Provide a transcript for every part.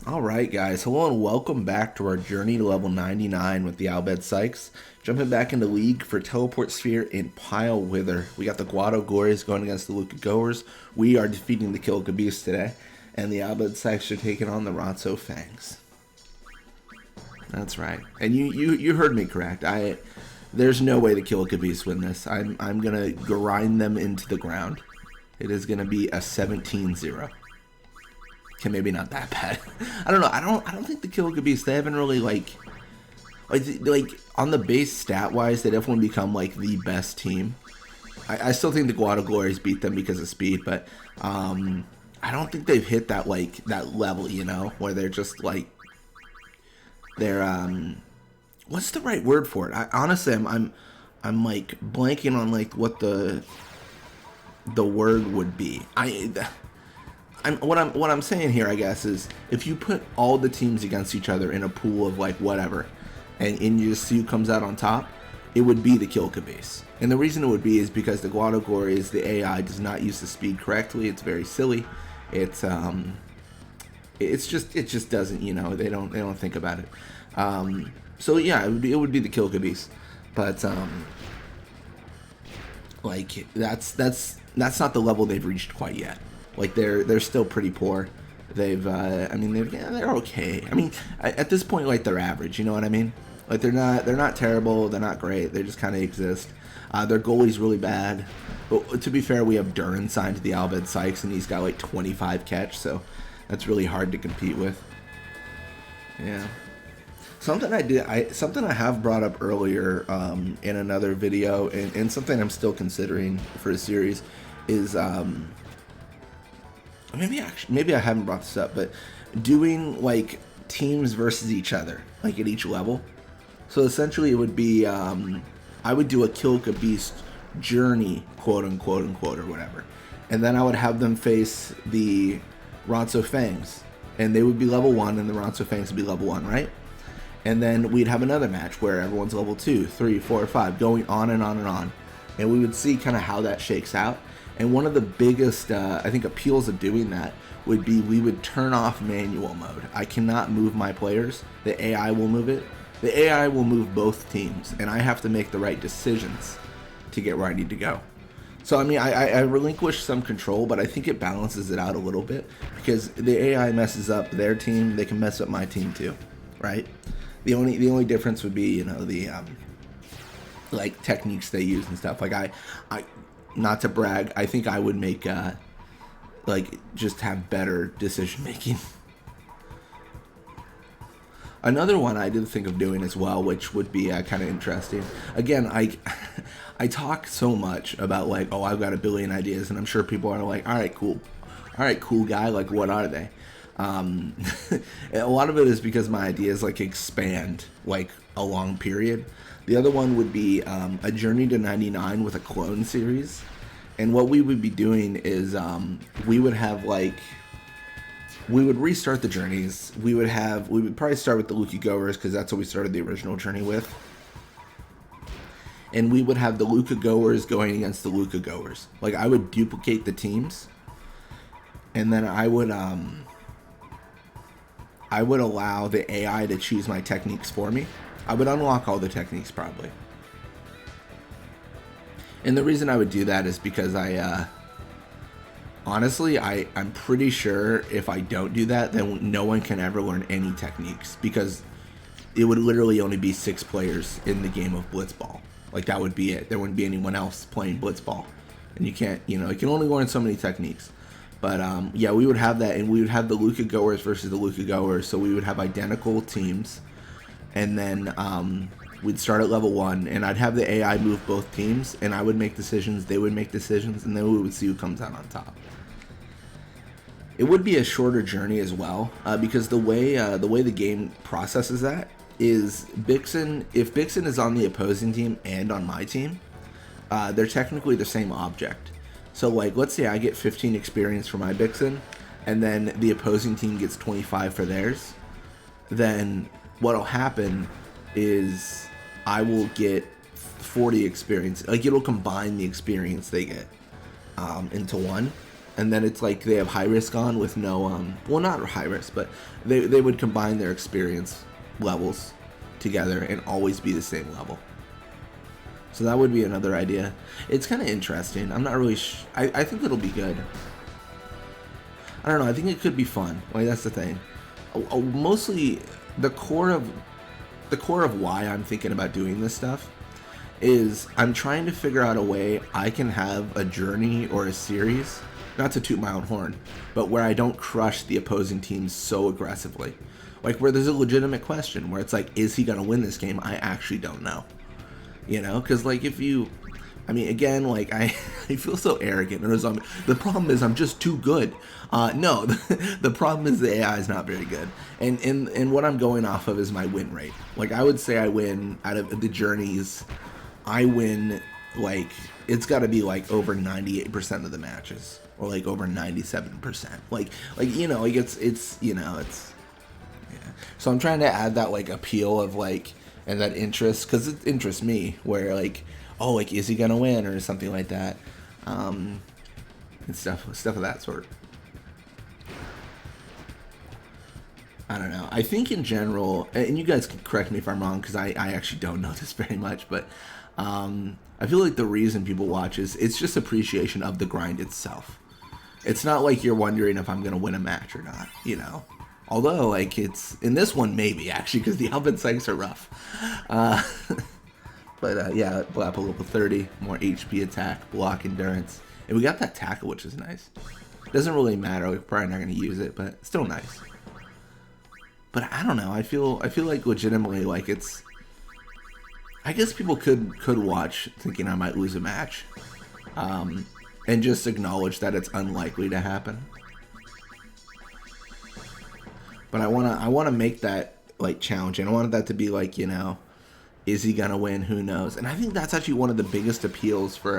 Alright guys, hello and welcome back to our journey to level 99 with the Bhed Psyches. Jumping back into League for Teleport Sphere and Pile Wither. We got the Guado Glories going against the Luca Goers. We are defeating the Kilika Beasts today. And the Bhed Psyches are taking on the Rotso Fangs. That's right. And you heard me correct. There's no way the Kilika Beasts win this. I'm gonna grind them into the ground. It is gonna be a 17-0. Okay, maybe not that bad. I don't know. I don't think the Kilika Beasts, they haven't really like on the base stat wise, they definitely become like the best team. I still think the Guado Glories beat them because of speed, but I don't think they've hit that that level, you know, where they're just like they're what's the right word for it? Honestly, I'm like blanking on like what the word would be. What I'm saying here, I guess, is if you put all the teams against each other in a pool of like whatever, and you just see who comes out on top, it would be the Kilika Beasts. And the reason it would be is because the Guado Glories, the AI does not use the speed correctly. It's very silly. It just doesn't, you know, they don't think about it. So yeah, it would be the Kilika Beasts, but like that's not the level they've reached quite yet. Like they're still pretty poor. They're okay. I mean, at this point, like they're average. You know what I mean? Like they're not terrible. They're not great. They just kind of exist. Their goalie's really bad. But to be fair, we have Duran signed to the Bhed Psyches, and he's got like 25 catch, so that's really hard to compete with. Yeah. Something I have brought up earlier in another video, and something I'm still considering for a series is maybe I haven't brought this up, but doing like teams versus each other, like at each level. So essentially, it would be I would do a Kilika Beast journey, quote unquote, or whatever, and then I would have them face the Rotso Fangs, and they would be level 1, and the Rotso Fangs would be level 1, right? And then we'd have another match where everyone's level 2, 3, 4, 5, going on and on and on, and we would see kind of how that shakes out. And one of the biggest, I think, appeals of doing that would be we would turn off manual mode. I cannot move my players. The AI will move it. The AI will move both teams, and I have to make the right decisions to get where I need to go. So, I mean, I relinquish some control, but I think it balances it out a little bit, because the AI messes up their team, they can mess up my team too, right? The only difference would be, you know, the like techniques they use and stuff. Like I not to brag, I think I would make like just have better decision making. Another one I did think of doing as well, which would be kind of interesting. Again, I talk so much about like, oh, I've got a billion ideas, and I'm sure people are like, all right, cool guy, like what are they? A lot of it is because my ideas like expand like a long period. The other one would be a Journey to 99 with a clone series. And what we would be doing is we would restart the journeys. We would probably start with the Luca Goers, because that's what we started the original journey with. And we would have the Luca Goers going against the Luca Goers. Like I would duplicate the teams, and then I would allow the AI to choose my techniques for me. I would unlock all the techniques probably. And the reason I would do that is because honestly, I'm pretty sure if I don't do that, then no one can ever learn any techniques, because it would literally only be 6 players in the game of Blitzball. Like that would be it. There wouldn't be anyone else playing Blitzball. And you can't, you know, you can only learn so many techniques. But yeah, we would have that, and we would have the Luca Goers versus the Luca Goers, so we would have identical teams. And then we'd start at level 1, and I'd have the AI move both teams, and I would make decisions, they would make decisions, and then we would see who comes out on top. It would be a shorter journey as well, because the way the game processes that is Bixen. If Bixen is on the opposing team and on my team, they're technically the same object. So like, let's say I get 15 experience for my Bixen, and then the opposing team gets 25 for theirs. Then what'll happen is I will get 40 experience. Like it'll combine the experience they get into one, and then it's like they have high risk on with no well, not high risk, but they would combine their experience levels together and always be the same level. So that would be another idea. It's kind of interesting. I'm not really I think it'll be good. I don't know, I think it could be fun. Like, that's the thing. Mostly the core of why I'm thinking about doing this stuff is I'm trying to figure out a way I can have a journey or a series, not to toot my own horn, but where I don't crush the opposing teams so aggressively. Like, where there's a legitimate question, where it's like, is he going to win this game? I actually don't know. You know? Because, like, if you... I mean, again, like, I feel so arrogant. The problem is I'm just too good. No, the problem is the AI is not very good. And what I'm going off of is my win rate. Like, I would say I win, out of the journeys, I win, like, it's got to be, like, over 98% of the matches. Or, like, over 97%. Like you know, like, it's you know, it's... Yeah. So I'm trying to add that, like, appeal of, like, and that interest, because it interests me, where, like... oh, like, is he gonna win or something like that, and stuff of that sort. I don't know. I think in general, and you guys can correct me if I'm wrong, because I actually don't know this very much, but I feel like the reason people watch is it's just appreciation of the grind itself. It's not like you're wondering if I'm gonna win a match or not, you know. Although, like, it's in this one maybe actually, because the Albed Psyches are rough. But yeah, Blap level 30, more HP attack, block endurance. And we got that tackle, which is nice. Doesn't really matter, we're probably not going to use it, but still nice. But I don't know, I feel like legitimately, like, it's... I guess people could watch thinking I might lose a match. And just acknowledge that it's unlikely to happen. But I wanna make that, like, challenging. I want that to be like, you know... is he gonna win? Who knows? And I think that's actually one of the biggest appeals for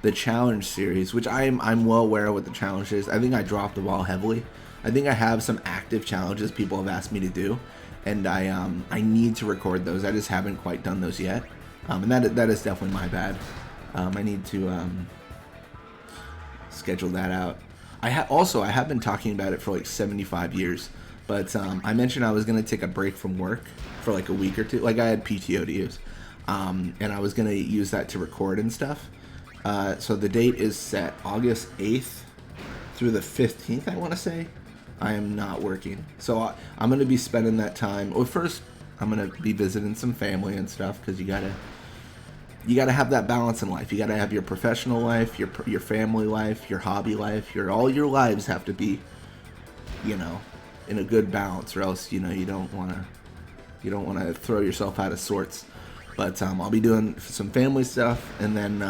the challenge series, which I'm well aware of what the challenge is. I think I dropped the ball heavily. I think I have some active challenges people have asked me to do, and I need to record those. I just haven't quite done those yet, and that is definitely my bad. I need to schedule that out. I have been talking about it for like 75 years. But I mentioned I was going to take a break from work for like a week or two. Like, I had PTO to use. And I was going to use that to record and stuff. So the date is set August 8th through the 15th, I want to say. I am not working. So I'm going to be spending that time. Well, first, I'm going to be visiting some family and stuff, because you got to have that balance in life. You got to have your professional life, your family life, your hobby life. All your lives have to be, you know, in a good balance, or else, you know, you don't want to throw yourself out of sorts. But I'll be doing some family stuff, and then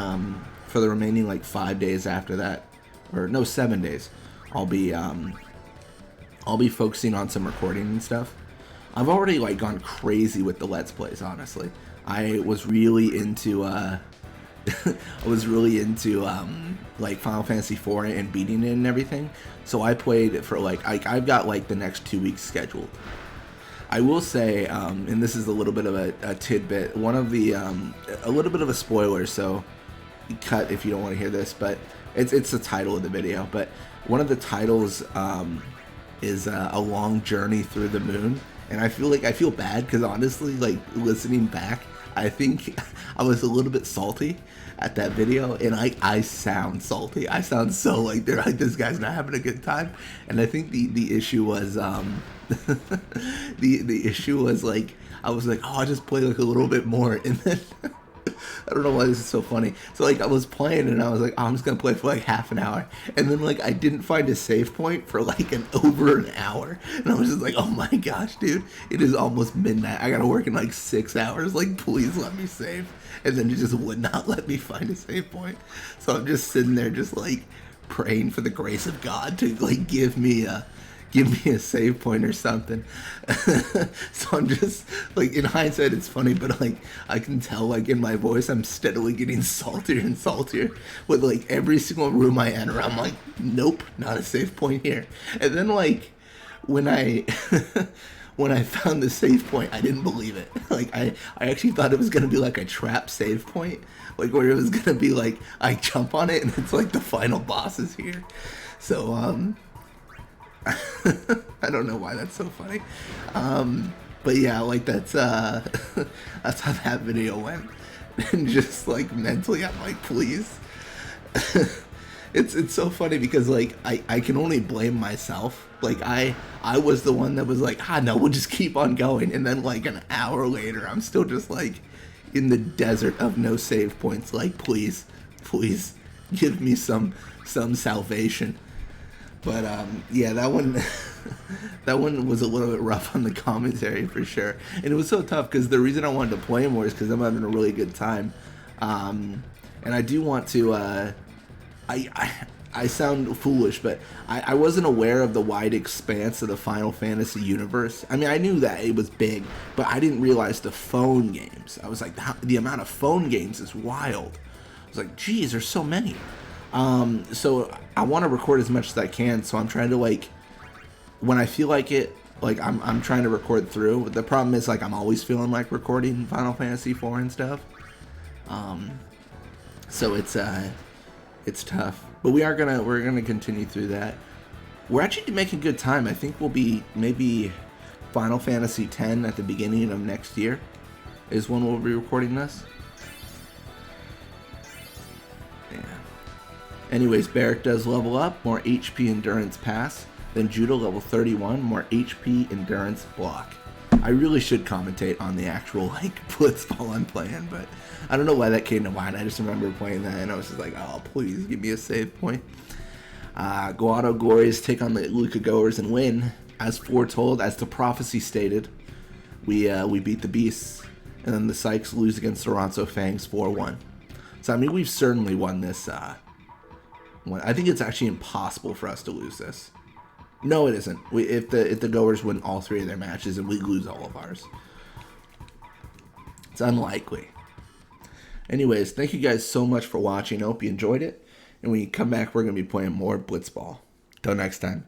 for the remaining like 5 days after that, or no, 7 days, I'll be focusing on some recording and stuff. I've already like gone crazy with the Let's Plays, honestly. I was really into like Final Fantasy IV and beating it and everything. So I played it for like I've got like the next 2 weeks scheduled. I will say, and this is a little bit of a tidbit, one of the a little bit of a spoiler, so cut if you don't want to hear this, but it's the title of the video. But one of the titles is a long journey through the moon, and I feel bad, because honestly, like, listening back, I think I was a little bit salty at that video, and I sound salty. I sound so like, they're like, this guy's not having a good time. And I think the issue was the issue was like, I was like, oh, I'll just play like a little bit more, and then I don't know why this is so funny. So like, I was playing and I was like, oh, I'm just gonna play for like half an hour, and then like I didn't find a save point for like over an hour, and I was just like, oh my gosh, dude, it is almost midnight. I gotta work in like 6 hours. Like, please let me save. And then it just would not let me find a save point. So I'm just sitting there, just like praying for the grace of God to like give me a save point or something. So I'm just like, in hindsight it's funny, but like I can tell like in my voice I'm steadily getting saltier and saltier with like every single room I enter. I'm like, nope, not a save point here. And then like when when I found the save point, I didn't believe it. Like I actually thought it was gonna be like a trap save point, like where it was gonna be like I jump on it and it's like the final boss is here. So I don't know why that's so funny. But yeah, like that's that's how that video went. And just like mentally I'm like, please. It's so funny because like I can only blame myself. Like I was the one that was like, no, we'll just keep on going, and then like an hour later I'm still just like in the desert of no save points, like please give me some salvation. But yeah, that one that one was a little bit rough on the commentary for sure, and it was so tough because the reason I wanted to play more is because I'm having a really good time, and I do want to. I sound foolish, but I wasn't aware of the wide expanse of the Final Fantasy universe. I mean, I knew that it was big, but I didn't realize the phone games. I was like, the amount of phone games is wild. I was like, geez, there's so many. So I want to record as much as I can, so I'm trying to, like, when I feel like it, like, I'm trying to record through. The problem is, like, I'm always feeling like recording Final Fantasy 4 and stuff. So it's tough, but we're gonna continue through that. We're actually making good time. I think we'll be maybe Final Fantasy X at the beginning of next year is when we'll be recording this. Yeah. Anyways, Barrett does level up, more HP endurance pass. Then Judo level 31, more HP endurance block. I really should commentate on the actual like Blitzball I'm playing, but I don't know why that came to mind. I just remember playing that and I was just like, oh, please give me a save point. Guado Glorious take on the Kilika Goers and win. As foretold, as the prophecy stated, we beat the Beasts, and then the Psyches lose against the Ronso Fangs 4-1. So I mean, we've certainly won this one. I think it's actually impossible for us to lose this. No, it isn't. If the Goers win all 3 of their matches and we lose all of ours, it's unlikely. Anyways, thank you guys so much for watching. I hope you enjoyed it. And when you come back, we're going to be playing more Blitzball. Till next time.